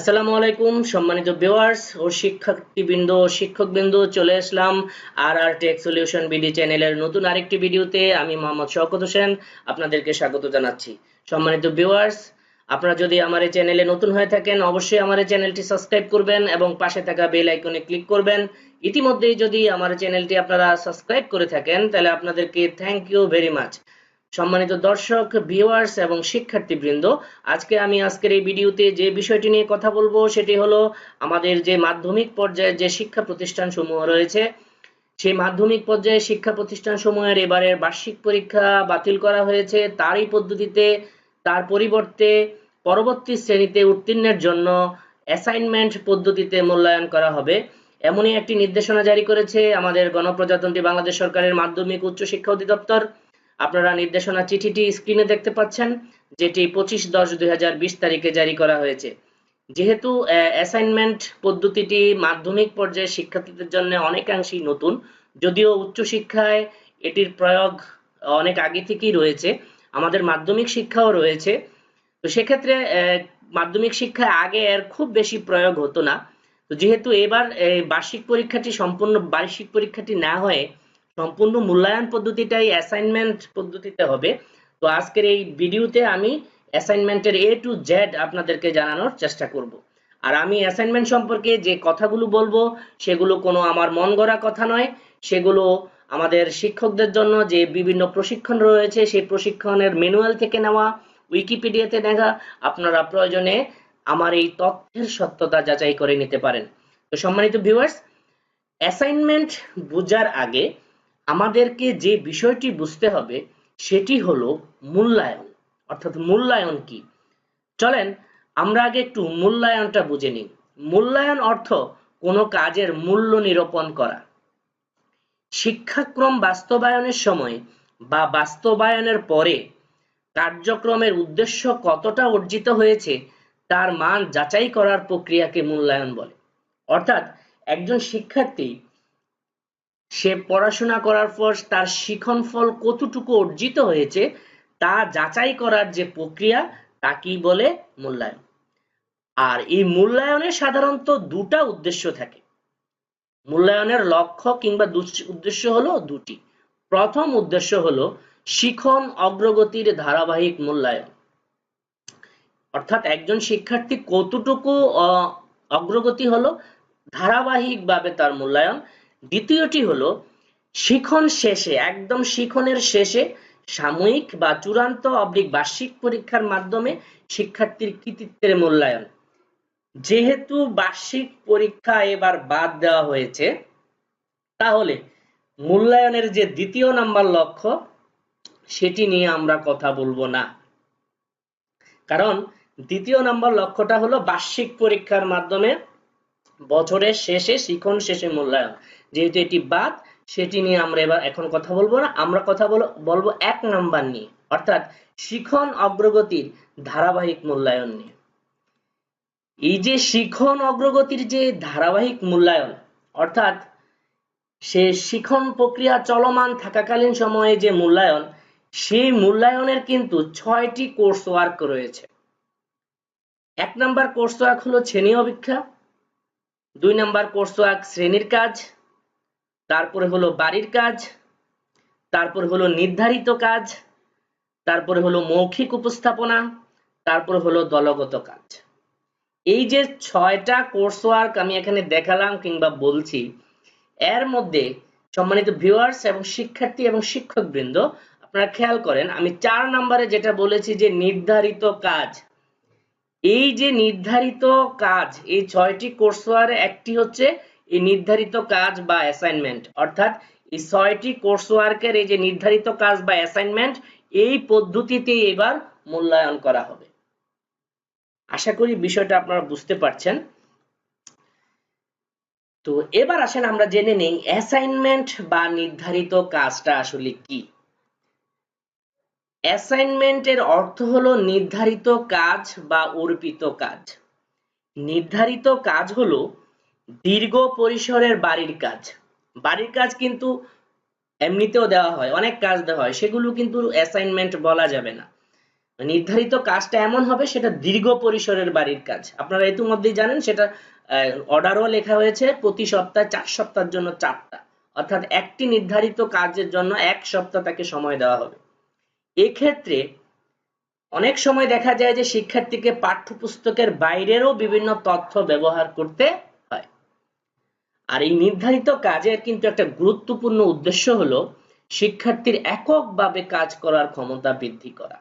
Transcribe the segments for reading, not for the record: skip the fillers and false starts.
আসসালামু আলাইকুম সম্মানিত ভিউয়ার্স ও শিক্ষার্থীবৃন্দ ও শিক্ষকবৃন্দ, চলে আসলাম আর টেক সলিউশন বিডি চ্যানেলের নতুন আরেকটি ভিডিওতে। আমি মোহাম্মদ শওকত হোসেন আপনাদেরকে স্বাগত জানাচ্ছি। সম্মানিত ভিউয়ার্স, আপনারা যদি আমার এই চ্যানেলে নতুন হয়ে থাকেন অবশ্যই আমার এই চ্যানেলটি সাবস্ক্রাইব করবেন এবং পাশে থাকা বেল আইকনে ক্লিক করবেন। ইতিমধ্যেই যদি আমার চ্যানেলটি আপনারা সাবস্ক্রাইব করে থাকেন তাহলে আপনাদেরকে থ্যাংক ইউ ভেরি মাচ। সম্মানিত দর্শক, ভিউয়ার্স এবং শিক্ষার্থীবৃন্দ, আজকের এই ভিডিওতে যে বিষয়টি নিয়ে কথা বলবো সেটি হলো আমাদের যে মাধ্যমিক পর্যায়ের যে শিক্ষা প্রতিষ্ঠান সমূহ রয়েছে, সেই মাধ্যমিক পর্যায়ে শিক্ষা প্রতিষ্ঠান সমূহের এবারের বার্ষিক পরীক্ষা বাতিল করা হয়েছে। তারই পদ্ধতিতে তার পরিবর্তে পরবর্তী শ্রেণীতে উত্তীর্ণের জন্য অ্যাসাইনমেন্ট পদ্ধতিতে মূল্যায়ন করা হবে, এমনই একটি নির্দেশনা জারি করেছে আমাদের গণপ্রজাতন্ত্রী বাংলাদেশ সরকারের মাধ্যমিক উচ্চ শিক্ষা অধিদপ্তর। আপনারা নির্দেশনা চিঠিটি স্ক্রিনে দেখতে পাচ্ছেন, যেটি 25/10/2020 তারিখে জারি করা হয়েছে। যেহেতু অ্যাসাইনমেন্ট পদ্ধতিটি মাধ্যমিক পর্যায়ে শিক্ষার্থীদের জন্য অনেকাংশেই নতুন, যদিও উচ্চশিক্ষায় এটির প্রয়োগ অনেক আগে থেকেই রয়েছে, আমাদের মাধ্যমিক শিক্ষাও রয়েছে। তো সেক্ষেত্রে মাধ্যমিক শিক্ষায় আগে এর খুব বেশি প্রয়োগ হতো না। তো যেহেতু এবার বার্ষিক পরীক্ষাটি না হয়ে সম্পূর্ণ মূল্যায়ন পদ্ধতিটাই অ্যাসাইনমেন্ট পদ্ধতিতে হবে, তো আজকের এই ভিডিওতে আমি অ্যাসাইনমেন্টের A to Z আপনাদেরকে জানানোর চেষ্টা করব। আর আমি অ্যাসাইনমেন্ট সম্পর্কে যে কথাগুলো বলবো সেগুলো কোনো আমার মন গড়া কথা নয়, সেগুলো আমাদের শিক্ষকদের জন্য যে বিভিন্ন প্রশিক্ষণ রয়েছে সেই প্রশিক্ষণের ম্যানুয়াল থেকে নেওয়া, উইকিপিডিয়াতে দেখা। আপনারা প্রয়োজনে আমার এই তথ্যের সত্যতা যাচাই করে নিতে পারেন। তো সম্মানিত ভিউয়ার্স, অ্যাসাইনমেন্ট বোঝার আগে আমাদেরকে যে বিষয়টি বুঝতে হবে সেটি হলো মূল্যায়ন। অর্থাৎ মূল্যায়ন কি? চলেন আমরা আগে একটু মূল্যায়নটা বুঝে নিই। মূল্যায়ন অর্থ কোনো কাজের মূল্য নিরূপণ করা। শিক্ষাক্রম বাস্তবায়নের সময় বা বাস্তবায়নের পরে কার্যক্রমের উদ্দেশ্য কতটা অর্জিত হয়েছে তার মান যাচাই করার প্রক্রিয়াকে মূল্যায়ন বলে। অর্থাৎ একজন শিক্ষার্থী সে পড়াশোনা করার পর তার শিখন ফল কতটুকু অর্জিত হয়েছে তা যাচাই করার যে প্রক্রিয়া তাকেই বলে মূল্যায়ন। আর এই মূল্যায়নের সাধারণত দুটা উদ্দেশ্য থাকে। মূল্যায়নের লক্ষ্য কিংবা উদ্দেশ্য হলো দুটি। প্রথম উদ্দেশ্য হলো শিখন অগ্রগতির ধারাবাহিক মূল্যায়ন, অর্থাৎ একজন শিক্ষার্থী কতটুকু অগ্রগতি হলো ধারাবাহিকভাবে তার মূল্যায়ন। দ্বিতীয়টি হলো শিখন শেষে, একদম শিখনের শেষে সাময়িক বা চূড়ান্ত বার্ষিক পরীক্ষার মাধ্যমে শিক্ষার্থীর কৃতিত্বের মূল্যায়ন। যেহেতু বার্ষিক পরীক্ষা এবার বাদ দেওয়া হয়েছে, তাহলে মূল্যায়নের যে দ্বিতীয় নাম্বার লক্ষ্য সেটি নিয়ে আমরা কথা বলবো না, কারণ দ্বিতীয় নাম্বার লক্ষ্যটা হলো বার্ষিক পরীক্ষার মাধ্যমে বছরের শেষে শিখন শেষে মূল্যায়ন। যেহেতু এটি বাদ, সেটি নিয়ে আমরা এখন কথা বলবো না। আমরা কথা বলবো 1 নাম্বার নিয়ে, অর্থাৎ শিখন অগ্রগতির ধারাবাহিক মূল্যায়ন নিয়ে। এই যে শিখন অগ্রগতির যে ধারাবাহিক মূল্যায়ন, অর্থাৎ সে শিখন প্রক্রিয়া চলমান থাকাকালীন সময়ে যে মূল্যায়ন, সেই মূল্যায়নের কিন্তু 6টি কোর্স ওয়ার্ক রয়েছে। 1 নাম্বার কোর্স ওয়ার্ক হলো শ্রেণী অপেক্ষা, 2 নাম্বার কোর্স ওয়ার্ক শ্রেণীর কাজ, তারপরে হলো বাড়ির কাজ, তারপরে হলো নির্ধারিত কাজ, তারপরে হলো মৌখিক উপস্থাপনা, তারপরে হলো দলগত কাজ। এই যে 6টা কোর্স ওয়ার্ক আমি এখানে দেখালাম কিংবা বলছি, এর মধ্যে সম্মানিত ভিউয়ার্স এবং শিক্ষার্থী এবং শিক্ষকবৃন্দ, আপনারা খেয়াল করেন আমি 4 নম্বরে যেটা বলেছি যে নির্ধারিত কাজ, এই যে নির্ধারিত কাজ, এই 6টি কোর্স ওয়ার্কের একটি হচ্ছে এই নির্ধারিত কাজ বা অ্যাসাইনমেন্ট। অর্থাৎ এই 6টি কোর্স ওয়ার্কের এই যে নির্ধারিত কাজ বা অ্যাসাইনমেন্ট, এই পদ্ধতিতে এবার মূল্যায়ন করা হবে। আশা করি বিষয়টা আপনারা বুঝতে পারছেন। তো এবার আসেন আমরা জেনে নেই অ্যাসাইনমেন্ট বা নির্ধারিত কাজটা আসলে কি। অ্যাসাইনমেন্টের অর্থ হলো নির্ধারিত কাজ বা অর্পিত কাজ। নির্ধারিত কাজ হলো দীর্ঘ পরিসরের বাড়ির কাজ। বাড়ির কাজ কিন্তু এমনিতেও দেওয়া হয়, অনেক কাজ দেওয়া হয়, সেগুলো কিন্তু অ্যাসাইনমেন্ট বলা যাবে না। নির্ধারিত কাজটা এমন হবে সেটা দীর্ঘ পরিসরের বাড়ির কাজ, আপনারা ইতিমধ্যেই জানেন সেটা অর্ডারও লেখা হয়েছে প্রতি সপ্তাহে 4 সপ্তাহের জন্য 4টা, অর্থাৎ একটি নির্ধারিত কাজের জন্য 1 সপ্তাহ তাকে সময় দেওয়া হবে। এক্ষেত্রে অনেক সময় দেখা যায় যে শিক্ষার্থীকে পাঠ্যপুস্তকের বাইরেরও বিভিন্ন তথ্য ব্যবহার করতে হয়। আর এই নির্ধারিত কাজের কিন্তু একটা গুরুত্বপূর্ণ উদ্দেশ্য হলো শিক্ষার্থীর এককভাবে কাজ করার ক্ষমতা বৃদ্ধি করা।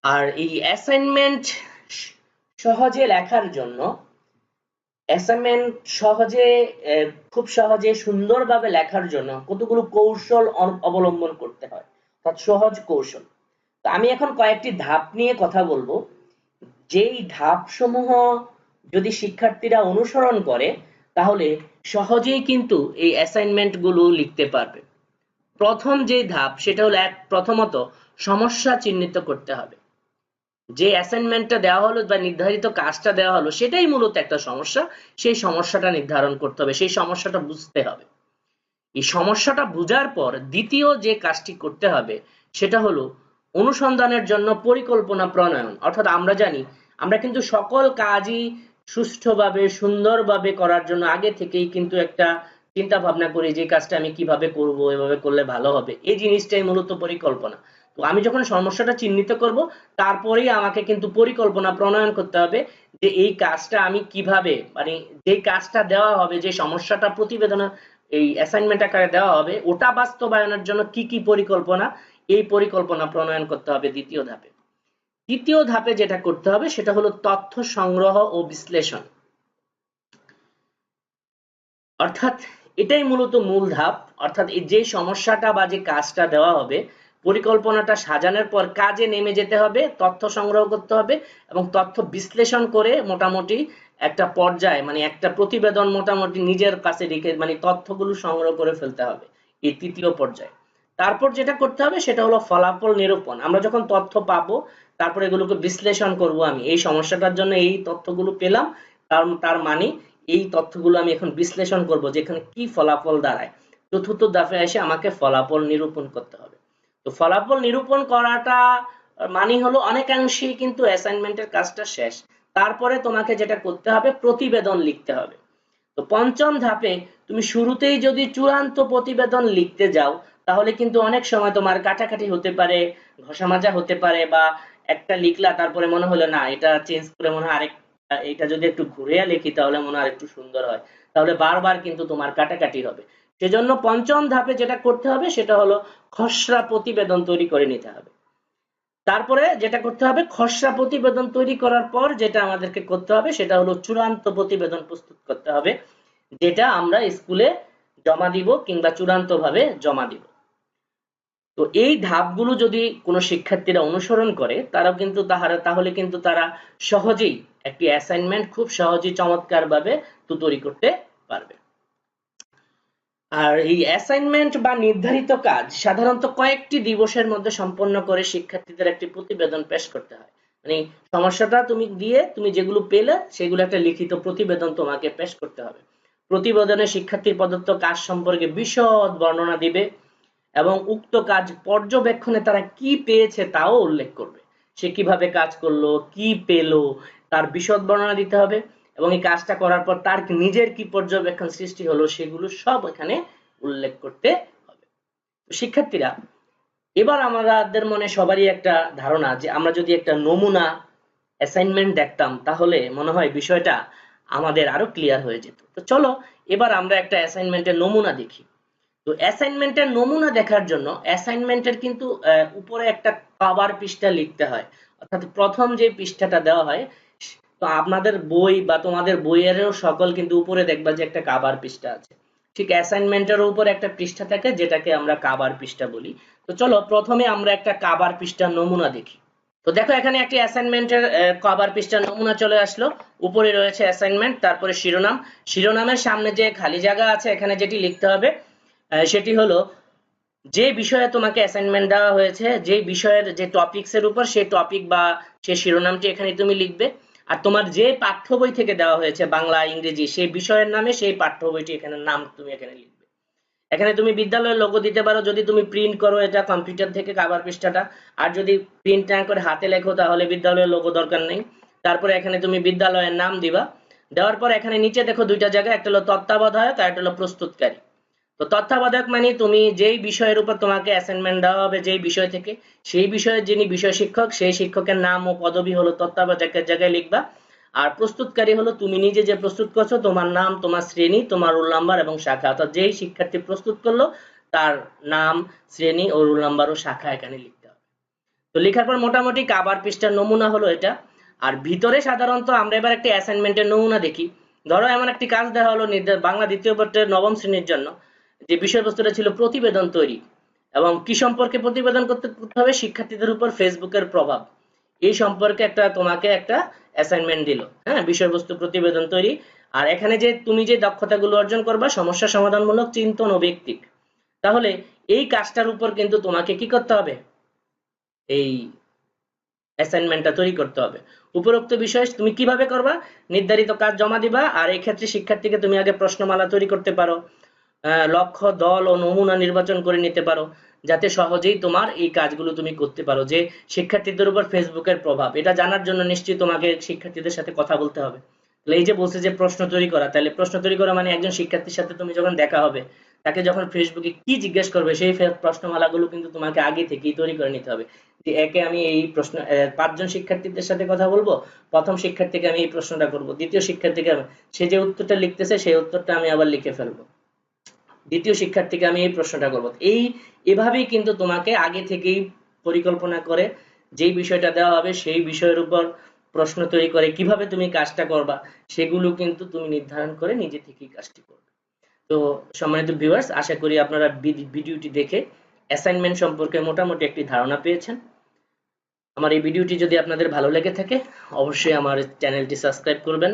আর এই অ্যাসাইনমেন্ট সহজে লেখার জন্য, অ্যাসাইনমেন্ট সহজে খুব সহজে সুন্দরভাবে লেখার জন্য কতগুলো কৌশল অবলম্বন করতে হয়, অর্থাৎ সহজ কৌশল। তো আমি এখন কয়েকটি ধাপ নিয়ে কথা বলবো, যেই ধাপসমূহ যদি শিক্ষার্থীরা অনুসরণ করে তাহলে সহজেই কিন্তু এই অ্যাসাইনমেন্ট গুলো লিখতে পারবে। প্রথম যে ধাপ সেটা হলো প্রথমত সমস্যা চিহ্নিত করতে হবে। যে অ্যাসাইনমেন্টটা দেওয়া হলো বা নির্ধারিত কাজটা দেওয়া হলো সেটাই মূলত একটা সমস্যা, সেই সমস্যাটা নির্ধারণ করতে হবে, সেই সমস্যাটা বুঝতে হবে। এই সমস্যাটা বোঝার পর দ্বিতীয় যে কাজটি করতে হবে সেটা হলো অনুসন্ধানের জন্য পরিকল্পনা প্রণয়ন। অর্থাৎ আমরা জানি আমরা কিন্তু সকল কাজই সুষ্ঠুভাবে সুন্দরভাবে করার জন্য আগে থেকেই কিন্তু একটা চিন্তা ভাবনা করি যে কাজটা আমি কিভাবে করব, এভাবে করলে ভালো হবে, এই জিনিসটাই মূলত পরিকল্পনা। তো আমি যখন সমস্যাটা চিহ্নিত করব তারপরেই আমাকে কিন্তু পরিকল্পনা প্রণয়ন করতে হবে যে এই কাজটা আমি কিভাবে, মানে যে কাজটা দেওয়া হবে, যে সমস্যাটা প্রতিবেদনে এই অ্যাসাইনমেন্ট আকারে দেওয়া হবে ওটা বাস্তবায়নের জন্য কি কি পরিকল্পনা, এই পরিকল্পনা প্রণয়ন করতে হবে দ্বিতীয় ধাপে। তৃতীয় ধাপে যেটা করতে হবে সেটা হলো তথ্য সংগ্রহ ও বিশ্লেষণ। অর্থাৎ এটাই মূলত মূল ধাপ, অর্থাৎ এই যে সমস্যাটা বা যে কাজটা দেওয়া হবে পরিকল্পনাটা সাজানোর পর কাজে নেমে যেতে হবে, তথ্য সংগ্রহ করতে হবে এবং তথ্য বিশ্লেষণ করে মোটামুটি একটা পর্যায়ে, মানে একটা প্রতিবেদন মোটামুটি নিজের কাছে রেখে মানে তথ্যগুলো সংগ্রহ করে ফেলতে হবে এই তৃতীয় পর্যায়ে। তারপর যেটা করতে হবে সেটা হলো ফলাফল নিরূপণ। আমরা যখন তথ্য পাবো তারপর এগুলোকে বিশ্লেষণ করব, আমি এই সমস্যাটার জন্য এই তথ্যগুলো পেলাম, তার মানে এই তথ্যগুলো আমি এখন বিশ্লেষণ করব যে এখানে কি ফলাফল দাঁড়ায়। চতুর্থ ধাপে এসে আমাকে ফলাফল নিরূপণ করতে হবে। তো ফলাফল নিরূপণ করাটা মানে হলো অনেকাংশেই কিন্তু অ্যাসাইনমেন্টের কাজটা শেষ। তারপরে তোমাকে যেটা করতে হবে প্রতিবেদন লিখতে হবে। তো পঞ্চম ধাপে তুমি শুরুতেই যদি চূড়ান্ত প্রতিবেদন লিখতে যাও তাহলে কিন্তু অনেক সময় তোমার কাটাকাটি হতে পারে, ঘষা মাজা হতে পারে, বা একটা লিখলা তারপরে মনে হলো না এটা চেঞ্জ করে মনে হয় আরেক, এটা যদি একটু ঘুরিয়ে লিখি তাহলে মনে হয় একটু সুন্দর হয়, তাহলে বারবার কিন্তু তোমার কাটাকাটি হবে। সেজন্য পঞ্চম ধাপে যেটা করতে হবে সেটা হলো খসড়া প্রতিবেদন তৈরি করে নিতে হবে। তারপরে যেটা করতে হবে খসড়া প্রতিবেদন তৈরি করার পর যেটা আমাদেরকে করতে হবে সেটা হলো চূড়ান্ত প্রতিবেদন প্রস্তুত করতে হবে, যেটা আমরা স্কুলে জমা দিব কিংবা চূড়ান্ত ভাবে জমা দিব। তো এই ধাপগুলো যদি কোনো শিক্ষার্থীরা অনুসরণ করে তাহলে কিন্তু তারা সহজেই একটি অ্যাসাইনমেন্ট খুব সহজেই চমৎকার ভাবে তৈরি করতে পারবে। আর এই অ্যাসাইনমেন্ট বা নির্ধারিত কাজ সাধারণত কয়েকটি দিবসের মধ্যে সম্পন্ন করে শিক্ষার্থীদের একটি প্রতিবেদন পেশ করতে হয়। মানে সমস্যাটা তুমি যেগুলো পেলে সেগুলো একটা লিখিত প্রতিবেদন তোমাকে পেশ করতে হবে। প্রতিবেদনে শিক্ষার্থীর প্রদত্ত কাজ সম্পর্কে বিশদ বর্ণনা দিবে এবং উক্ত কাজ পর্যবেক্ষণে তারা কি পেয়েছে তাও উল্লেখ করবে। সে কিভাবে কাজ করলো, কি পেলো, তার বিশদ বর্ণনা দিতে হবে এবং এই কাজটা করার পর তার নিজের কি পর্যবেক্ষণ সৃষ্টি হলো সেগুলো সব এখানে উল্লেখ করতে হবে। শিক্ষার্থীরা, এবার আমাদের মনে সবারই একটা ধারণা যে আমরা যদি একটা নমুনা অ্যাসাইনমেন্ট দেখতাম তাহলে মনে হয় বিষয়টা আমাদের আরো ক্লিয়ার হয়ে যেত। তো চলো এবার আমরা একটা অ্যাসাইনমেন্টের নমুনা দেখি। তো অ্যাসাইনমেন্টের নমুনা দেখার জন্য অ্যাসাইনমেন্টের কিন্তু উপরে একটা কভার পৃষ্ঠা লিখতে হয়, অর্থাৎ প্রথম যে পৃষ্ঠাটা দেওয়া হয়। তো আপনাদের বই বা তোমাদের বইয়েরও সকল কিন্তু উপরে দেখবা যে একটা কভার পৃষ্ঠা আছে, ঠিক অ্যাসাইনমেন্টের উপর একটা পৃষ্ঠা থাকে যেটাকে আমরা কভার পৃষ্ঠা বলি। তো চলো প্রথমে আমরা একটা কভার পৃষ্ঠার নমুনা দেখি। তো দেখো এখানে একটি অ্যাসাইনমেন্টের কভার পৃষ্ঠার নমুনা চলে আসলো। উপরে রয়েছে অ্যাসাইনমেন্ট, তারপরে শিরোনাম, শিরোনামের সামনে যে খালি জায়গা আছে এখানে যেটি লিখতে হবে সেটি হলো যে বিষয়ে তোমাকে অ্যাসাইনমেন্ট দেওয়া হয়েছে, যে বিষয়ের যে টপিকস এর উপর সেই টপিক বা সেই শিরোনামটি এখানে তুমি লিখবে। আর তোমার যে পাঠ্য বই থেকে দেওয়া হয়েছে বাংলা ইংরেজি সেই বিষয়ের নামে সেই পাঠ্য বইটি এখানে নাম তুমি এখানে লিখবে। এখানে তুমি বিদ্যালয়ের লোগো দিতে পারো যদি তুমি প্রিন্ট করো এটা কম্পিউটার থেকে কাভার পৃষ্ঠাটা, আর যদি প্রিন্ট না করে হাতে লেখো তাহলে বিদ্যালয়ের লোগো দরকার নেই। তারপরে এখানে তুমি বিদ্যালয়ের নাম দিবা, দেওয়ার পর এখানে নিচে দেখো দুইটা জায়গা, একটা হলো তত্ত্বাবধায়ক আর একটা হলো প্রস্তুতকারী। তো তত্ত্বাবধায়ক মানে তুমি যেই বিষয়ের উপর তোমাকে অ্যাসাইনমেন্ট দেওয়া হবে যেই বিষয় থেকে, সেই বিষয়ের যিনি বিষয় শিক্ষক সেই শিক্ষকের নাম ও পদবি হলো তত্ত্বাবধায়কের জায়গায় লিখবা। আর প্রস্তুতকারী হলো তুমি নিজে যে প্রস্তুত করছো, তোমার নাম, তোমার শ্রেণী, তোমার রোল নাম্বার এবং শাখা, অর্থাৎ যেই শিক্ষার্থী প্রস্তুত করলো তার নাম, শ্রেণী ও রোল নাম্বার ও শাখা এখানে লিখতে হবে। তো লেখার পর মোটামুটি কাভার পৃষ্ঠার নমুনা হলো এটা। আর ভিতরে সাধারণত আমরা এবার একটি অ্যাসাইনমেন্টের নমুনা দেখি। ধরো এমন একটি কাজ দেওয়া হলো বাংলা দ্বিতীয় পত্রের নবম শ্রেণীর জন্য, যে বিষয়বস্তুটা ছিল প্রতিবেদন তৈরি, এবং কি সম্পর্কে প্রতিবেদন করতে হবে, শিক্ষার্থীদের উপর ফেসবুকের প্রভাব, এই সম্পর্কে তোমাকে একটা অ্যাসাইনমেন্ট দিল। হ্যাঁ, বিষয়বস্তু প্রতিবেদন তৈরি। আর এখানে যে তুমি যে দক্ষতাগুলো অর্জন করবা, সমস্যা সমাধানমূলক চিন্তন ও ব্যক্তিক, তাহলে এই কাজটার উপর কিন্তু তোমাকে কি করতে হবে, এই অ্যাসাইনমেন্টটা তৈরি করতে হবে। উপরোক্ত বিষয় তুমি কিভাবে করবা, নির্ধারিত কাজ জমা দিবা। আর এই ক্ষেত্রে শিক্ষার্থীকে তুমি আগে প্রশ্নমালা তৈরি করতে পারো, লক্ষ্য, দল ও নমুনা নির্বাচন করে নিতে পারো, যাতে সহজেই তোমার এই কাজগুলো তুমি করতে পারো। যে শিক্ষার্থীদের উপর ফেসবুকের প্রভাব, এটা জানার জন্য নিশ্চয়ই তোমাকে শিক্ষার্থীদের সাথে কথা বলতে হবে। তাহলে এই যে বলছে যে প্রশ্ন তৈরি করা, তাহলে প্রশ্ন তৈরি করা মানে একজন শিক্ষার্থীর সাথে তুমি যখন দেখা হবে, তাকে যখন ফেসবুকে কি জিজ্ঞেস করবে সেই প্রশ্নমালাগুলো কিন্তু তোমাকে আগে থেকেই তৈরি করে নিতে হবে। যে একে আমি এই প্রশ্ন 5 জন শিক্ষার্থীদের সাথে কথা বলবো, প্রথম শিক্ষার্থীকে আমি এই প্রশ্নটা করব, দ্বিতীয় শিক্ষার্থীকে সে যে উত্তরটা লিখতেছে সেই উত্তরটা আমি আবার লিখে ফেলবো, দ্বিতীয় শিক্ষার্থীকে আমি এই প্রশ্নটা করব। এভাবেই কিন্তু তোমাকে আগে থেকেই পরিকল্পনা করে যেই বিষয়টা দেওয়া হবে সেই বিষয়ের উপর প্রশ্ন তৈরি করে কিভাবে তুমি কাজটা করবা সেগুলো কিন্তু তুমি নির্ধারণ করে নিজে থেকেই কাজটি করবে। তো সম্মানিত ভিউয়ার্স, আশা করি আপনারা ভিডিওটি দেখে অ্যাসাইনমেন্ট সম্পর্কে মোটামুটি একটি ধারণা পেয়েছেন। আমার এই ভিডিওটি যদি আপনাদের ভালো লেগে থাকে অবশ্যই আমার চ্যানেলটি সাবস্ক্রাইব করবেন।